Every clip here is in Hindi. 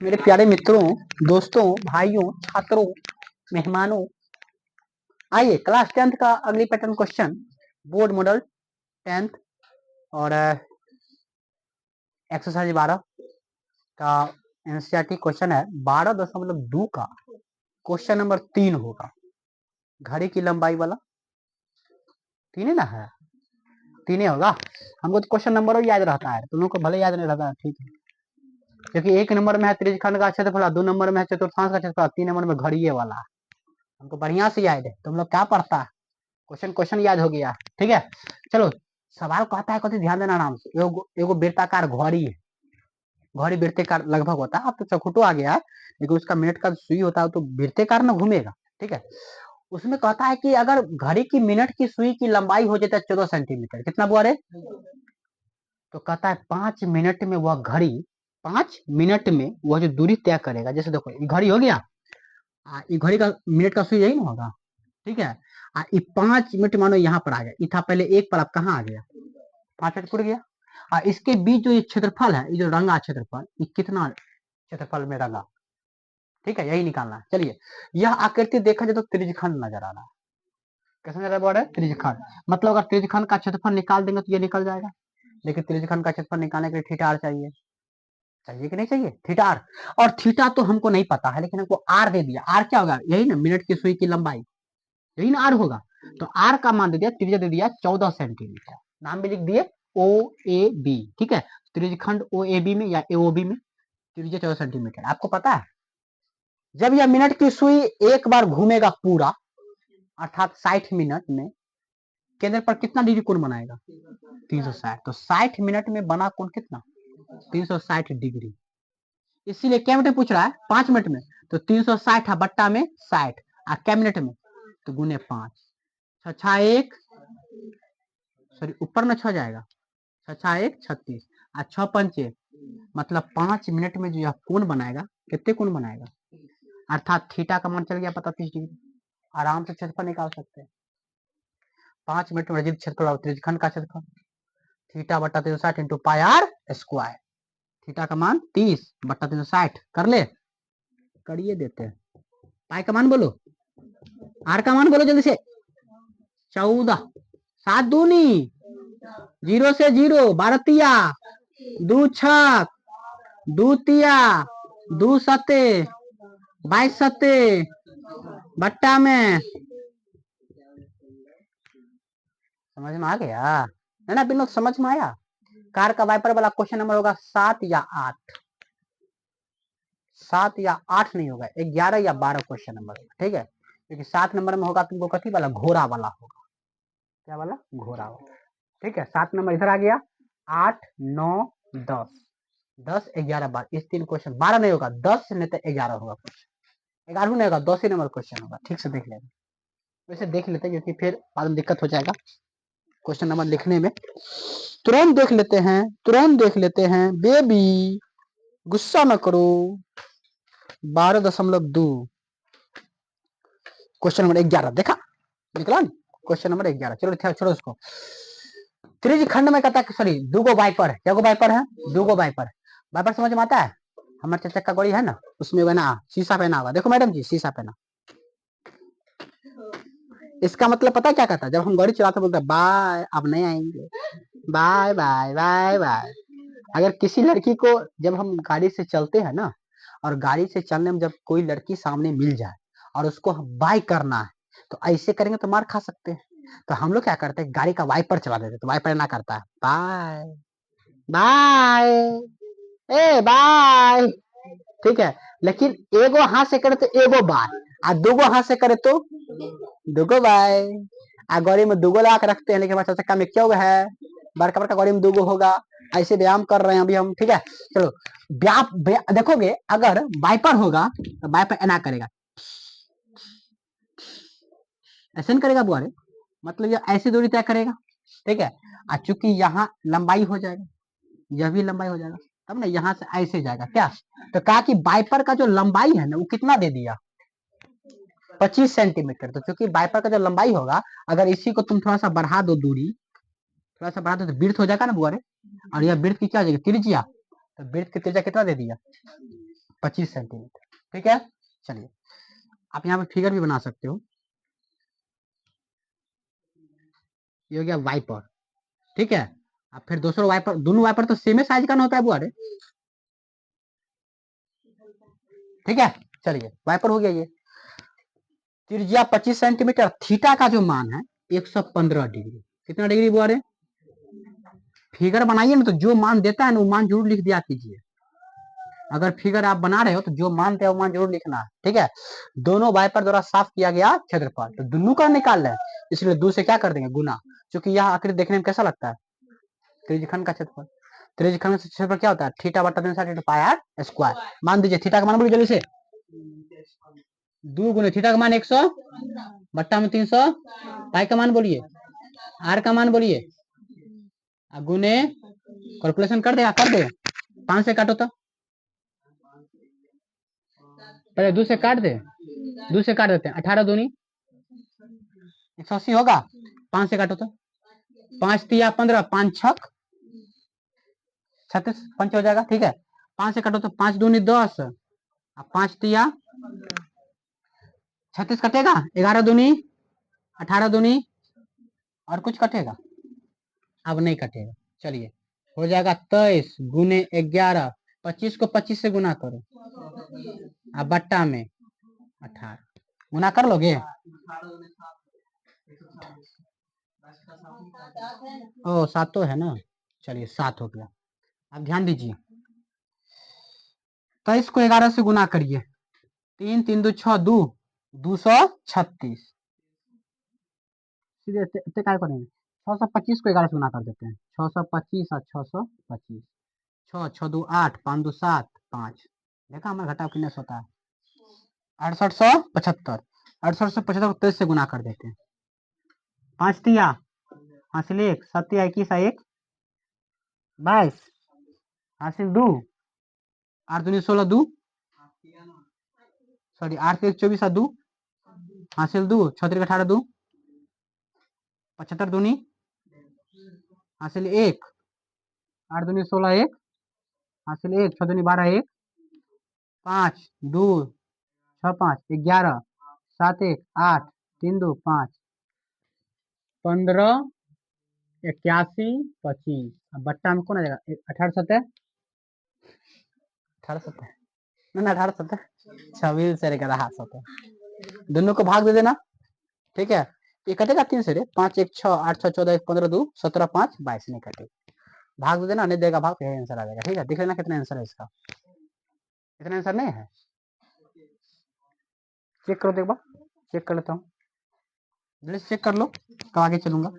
मेरे प्यारे मित्रों, दोस्तों, भाइयों, छात्रों, मेहमानों, आइए क्लास 10th का अगली pattern question board model 10th और एक्सरसाइज 12 का एनसीईआरटी क्वेश्चन है 12.2 का क्वेश्चन नंबर 3 होगा। घड़ी की लंबाई वाला 3 है ना, है 3 होगा। हमको तो क्वेश्चन नंबर याद रहता है, तुम लोग को भले याद नहीं रहता है, ठीक है, क्योंकि 1 नंबर में है त्रिज्यखंड का क्षेत्रफल, 2 नंबर में है चतुर्थांश का क्षेत्रफल, 3 नंबर में घड़िए वाला है। हमको बढ़िया से याद है, तुम लोग क्या पढ़ता है, क्वेश्चन याद हो गया, ठीक है। चलो सवाल कहता है, कथी ध्यान देना आराम से। एगो वृत्ताकार घड़ी है, घड़ी वृत्ताकार लगभग होता है, अब तो चौखुटो आ गया है, लेकिन उसका मिनट का सुई होता है तो वृत्ताकार ना घूमेगा, ठीक है। उसमें कहता है कि अगर घड़ी की मिनट की सुई की लंबाई हो जाता है 14 सेंटीमीटर, कितना बुआ रे, तो कहता है 5 मिनट में वह घड़ी 5 मिनट में वह जो दूरी तय करेगा। जैसे देखो ये घड़ी हो गया, ये घड़ी का मिनट का सुई यही ना होगा, ठीक है। 5 मिनट मानो यहाँ पर आ गया, ये था पहले 1 पर, अब कहाँ आ गया 5 मिनट टूट गया। इसके बीच जो ये क्षेत्रफल है, ये जो रंगा क्षेत्रफल, ये कितना क्षेत्रफल में रंगा, ठीक है, यही निकालना है। चलिए, यह आकृति देखा जाए तो त्रिज्यखंड नजर आ रहा है। कैसा नजर आ रहा है, त्रिज्यखंड। मतलब अगर त्रिज्यखंड का क्षेत्रफल निकाल देंगे तो ये निकल जाएगा, लेकिन त्रिज्यखंड का क्षेत्रफल निकालने के लिए थीटा आर चाहिए, चाहिए कि नहीं चाहिए, थीटा आर। और थीटा तो हमको नहीं पता है, लेकिन हमको आर दे दिया। आर क्या होगा, यही ना मिनट की सुई की लंबाई, यही ना आर होगा। तो आर का मान दे दिया, त्रिज्या दे दिया 14 सेंटीमीटर, नाम भी लिख दिए ओ ए बी, ठीक है। त्रिज्यखंड ओ ए बी में या एओबी में त्रिज्या 14 सेंटीमीटर। आपको पता है जब यह मिनट की सुई एक बार घूमेगा पूरा, अर्थात 60 मिनट में, केंद्र पर कितना डिग्री कोण बनाएगा, 360। तो 60 मिनट में बना कोण कितना, 360 डिग्री। इसीलिए क्या मिनट पूछ रहा है, 5 मिनट में, तो 360 बट्टा में 60, क्या मिनट में, तो गुने 5, छछा एक, सॉरी ऊपर में 6 जाएगा, छछा एक 36, 6 पंचे, मतलब 5 मिनट में जो यह कोण बनाएगा, कितने कोण बनाएगा, अर्थात थीटा का मान चल गया पता 30 डिग्री। आराम से क्षेत्रफल निकाल सकते हैं। 5 मिनट में रजित क्षेत्रफल त्रिज्यखंड का क्षेत्रफल थीटा बट्टा 360 into pi r square, theta का मान 30 बट्टा 360 कर ले, करिए देते हैं। पाई का मान बोलो, आर का मान बोलो जल्दी से, 14, 7 दूनी, 0 से 0, 12 तिया, 2 छक, 2 तिया, 2 सते, 22 सते, बट्टा में, समझ में आ गया है ना, बिल्कुल समझ में आया। कार का वाइपर वाला क्वेश्चन नंबर होगा 7 या 8, 7 या 8 नहीं होगा, 11 या 12 क्वेश्चन नंबर होगा, ठीक है। क्योंकि 7 नंबर में होगा तुमको कथी वाला, घोड़ा वाला होगा, क्या वाला, घोड़ा वाला, ठीक है। 7 नंबर इधर आ गया, 8 9 10, 10 11 12, इस 3 क्वेश्चन, 12 नहीं होगा, 10 नहीं तो 11 होगा क्वेश्चन, 11 नहीं होगा, 10 ही नंबर क्वेश्चन होगा, ठीक से देख लेना। वैसे देख लेते हैं, क्योंकि फिर बाद में दिक्कत हो जाएगा क्वेश्चन नंबर लिखने में। तुरंत देख लेते हैं, तुरंत देख लेते हैं बेबी, गुस्सा न करो। 12.2 क्वेश्चन नंबर 11 देखा, निकला क्वेश्चन नंबर 11। चलो छोड़ो उसको। त्रिज्यखंड में कहता है, सॉरी दूगो वाइपर है, क्या वाइपर है, दूगो वाइपर। वाइपर समझ में आता है, हमारे चक्का गोड़ी है ना, उसमें बना शीशा पहना हुआ, देखो मैडम जी शीशा पहना। इसका मतलब पता क्या कहता है, जब हम गाड़ी चलाते बोलते हैं बाय अब नहीं आएंगे, बाय बाय बाय बाय। अगर किसी लड़की को जब हम गाड़ी से चलते हैं ना, और गाड़ी से चलने में जब कोई लड़की सामने मिल जाए और उसको बाय करना है, तो ऐसे करेंगे तो मार खा सकते हैं। तो हम लोग क्या करते हैं, गाड़ी का वाइपर चला देते, तो वाइपर ना करता है बाय बाय, ए बाय, ठीक है। लेकिन एगो हाथ से करे तो एगो बाय, और दूगो हाथ से करे तो दूगो बाय। गाड़ी में दूगो लगा के रखते हैं, लेकिन हमारे चक्का में क्यों है, बड़का बड़का गाड़ी में दूगो होगा। ऐसे व्यायाम कर रहे हैं अभी हम, ठीक है। चलो देखोगे अगर वाइपर होगा तो वाइपर एना करेगा, ऐसे नहीं करेगा बुआरे, मतलब ये ऐसी दूरी तय करेगा, ठीक है। चूंकि यहाँ लंबाई हो जाएगा, यह भी लंबाई हो जाएगा, तब ना यहाँ से ऐसे जाएगा क्या। तो कहा कि वाइपर का जो लंबाई है ना, वो कितना दे दिया, 25 सेंटीमीटर। तो चूंकि वाइपर का जो लंबाई होगा, अगर इसी को तुम थोड़ा सा बढ़ा दो दूरी, थोड़ा सा बढ़ा दो तो वृत्त हो जाएगा ना बुआरे, और यह वृत्त की क्या हो जाएगी, त्रिज्या। तो वृत्त की त्रिज्या कितना दे दिया, 25 सेंटीमीटर। ठीक है, चलिए आप यहाँ पे फिगर भी बना सकते हो। ये हो गया वाइपर। ठीक है, अब फिर दूसरा वाइपर, दोनों वाइपर तो सेम साइज का ना होता है बुआ रे। ठीक है, चलिए वाइपर हो गया ये। त्रिज्या 25 सेंटीमीटर, थीटा का जो मान है 115 डिग्री। कितना डिग्री बुआ रे? फिगर बनाइए ना, तो जो मान देता है ना वो मान जरूर लिख दिया कीजिए। अगर फिगर आप बना रहे हो तो जो मान है वो मान जरूर लिखना है। ठीक है, दोनों वाइपर द्वारा साफ किया गया क्षेत्रफल, तो दोनों का निकाल रहे हैं, इसलिए 2 से क्या कर देंगे? गुना। क्योंकि यह आकृति देखने में कैसा लगता है? त्रिज्यखंड का क्षेत्रफल। त्रिज्यखंड का क्षेत्रफल क्या होता है? थीटा बटा 360 पाई आर स्क्वायर। मान दीजिए थीटा का मान बोलिए जल्दी से। 2 गुने थीटा का मान 100 बट्टा में 300, पाई का मान बोलिए, आर का मान बोलिए, गुने कैलकुलेशन कर देगा, कर दे। 5 से काटो तो, पहले 2 से काट दे, 2 से काट देते हैं। 18 दूनी 180 होगा। 5 से काटो तो, 5 तिया 15, 5 छक 36, 5 हो जाएगा। ठीक है, 5 से काटो तो 5 दूनी 10, 5 तिया 36 कटेगा, 11 दूनी 18 दूनी और कुछ कटेगा? अब नहीं कटेगा। चलिए हो जाएगा 23 गुने 11, 25 को 25 से गुना करो, अब बट्टा में 18 गुना कर लोगे? ओ 7 तो है ना, चलिए 7 हो गया। अब ध्यान दीजिए, 23 को 11 से गुना करिए, 3 3 2 6 2 236। सीधे इतने काय करेंगे? 625 को 11 से गुना कर देते हैं, 625 और 625, 6 6 2 8 5 2 7 5। देखा हमारा घटाव कितने से होता है? 6875। 6875 को 23 से गुना कर देते हैं, 5 तिया हासिल 1, 7 तिया 21 1 22 हासिल 2, 8 दूनी 16 2, सॉरी 8 1 24 2 हासिल 2, 6 18 2, 75 दूनी हासिल 1, 8 दूनी 16 1 हासिल 1, 6 दूनी 12 1, 5 2 6 5 11 7 1 8 3 2 5 15 81 25। अब बट्टा में कौन आ जाएगा? 18 7 18 7 ना 18 7 26 से लेकर रहा 7, दोनों को भाग दे देना। ठीक है, ये कटेगा 3 से रे, 5 1 6 8 6 14 1 15 2 17 5 22 नहीं कटेगा, भाग दे देना, नहीं देगा भाग, यही आंसर आ जाएगा। ठीक है, देख लेना कितना आंसर है इसका। इतना आंसर नहीं है, चेक करो, एक बार चेक कर लेता हूँ, जल्दी चेक कर लो, कब आगे चलूंगा।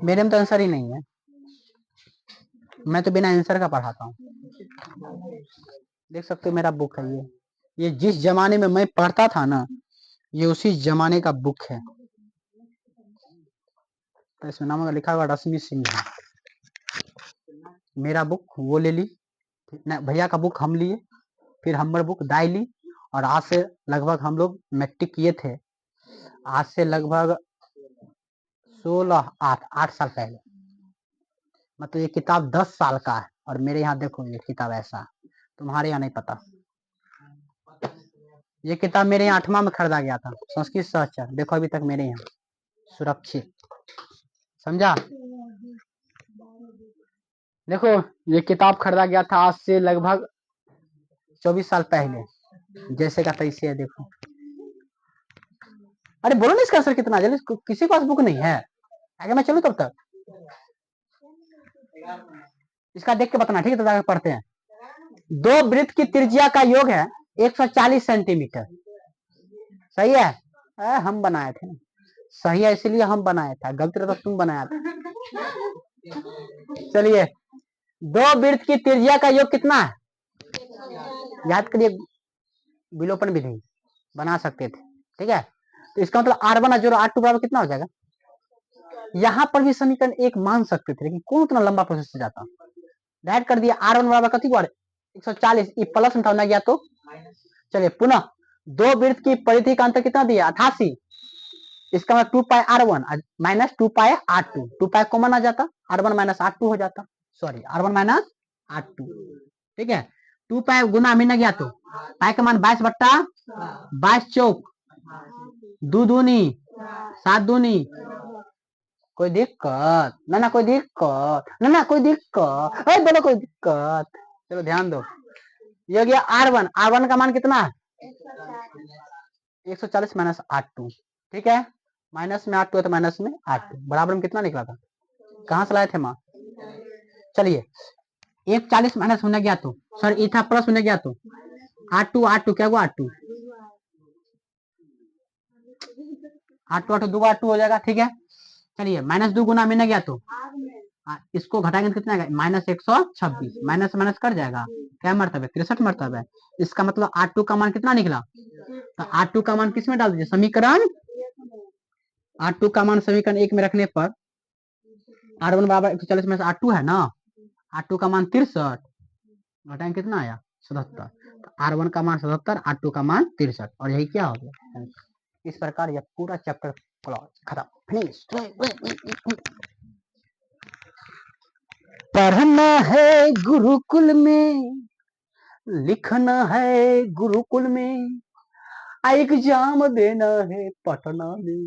मेरे में तो आंसर ही नहीं है, मैं तो बिना आंसर का पढ़ाता हूँ। देख सकते हो मेरा बुक है ये जिस जमाने में मैं पढ़ता था ना, ये उसी जमाने का बुक है। तो इसमें नाम लिखा हुआ रश्मि सिंह है। मेरा बुक वो ले ली, भैया का बुक हम लिए, फिर हमारी बुक दाई ली, और आज से लगभग हम लोग मैट्रिक किए थे, आज से लगभग 8 साल पहले। मतलब ये किताब 10 साल का है, और मेरे यहाँ देखो ये किताब ऐसा, तुम्हारे यहाँ नहीं पता। ये किताब मेरे यहाँ 8वां में खरीदा गया था, संस्कृत सहचर, देखो अभी तक मेरे यहाँ सुरक्षित, समझा? देखो ये किताब खरीदा गया था आज से लगभग 24 साल पहले, जैसे का तैसे है, देखो। अरे बोलो ना इसका आंसर कितना, जल्दी, किसी के पास बुक नहीं है? आगे मैं चलूं तब तक, इसका देख के बताना, ठीक है? तो पढ़ते हैं। 2 वृत्त की त्रिज्या का योग है 140 सेंटीमीटर, सही है? हम बनाए थे, सही है इसीलिए हम बनाए थे, गलती रहता तुम बनाया था। चलिए, 2 वृत्त की त्रिज्या का योग कितना है? याद करिए, विलोपन विधि बना सकते थे। ठीक है, तो इसका मतलब R1 जोड़ो R2 बराबर कितना हो जाएगा? यहाँ पर भी समीकरण एक मान सकते थे, लेकिन कौन उतना लंबा प्रोसेस से जाता, डायरेक्ट कर दिया। R1 बराबर कथी को 140, ये प्लस में था ना गया तो। चलिए पुनः 2 वृत्त की परिधि का अंतर कितना दिया? 88, इसका मतलब 2 पाई R1 माइनस 2 पाई R2, 2 पाई कॉमन आ जाता, R1 माइनस R2 हो जाता, सॉरी R1 माइनस 8 ठीक है। 2 पाई गुना मिलने गया तो पाई का मान 22/22 चौक 2 दूनी 7 दूनी कोई दिक्कत ना कोई दिक्कत ना कोई दिक्कत बोलो कोई दिक्कत। चलो ध्यान दो ये हो गया R1 का मान कितना है 140 माइनस 8 ठीक है। माइनस में 8 है तो माइनस में 8 बराबर में कितना निकला था कहां से लाए थे मां। चलिए 140 माइनस होने गया तो सर ये था प्लस होने गया तो 8 क्या हुआ 8 2 8 हो जाएगा ठीक है। चलिए माइनस 2 गुना मिलने गया तो इसको घटाएंगे तो कितना आएगा माइनस 126 माइनस माइनस कर जाएगा क्या मरतब है 63 मरतब है। इसका मतलब 8 का मान कितना निकला तो 8 का मान किसमें डाल दीजिए समीकरण 8 का मान समीकरण 1 में रखने पर R1 बराबर 140 में से 8 है ना 8 का मान 63 घटाएंगे कितना आया 77 तो R1 का मान 77 8 का मान 63 और यही क्या हो गया। इस प्रकार यह पूरा चैप्टर खत्म फिनिश। पढ़ना है गुरुकुल में लिखना है गुरुकुल में एग्जाम देना है पटना में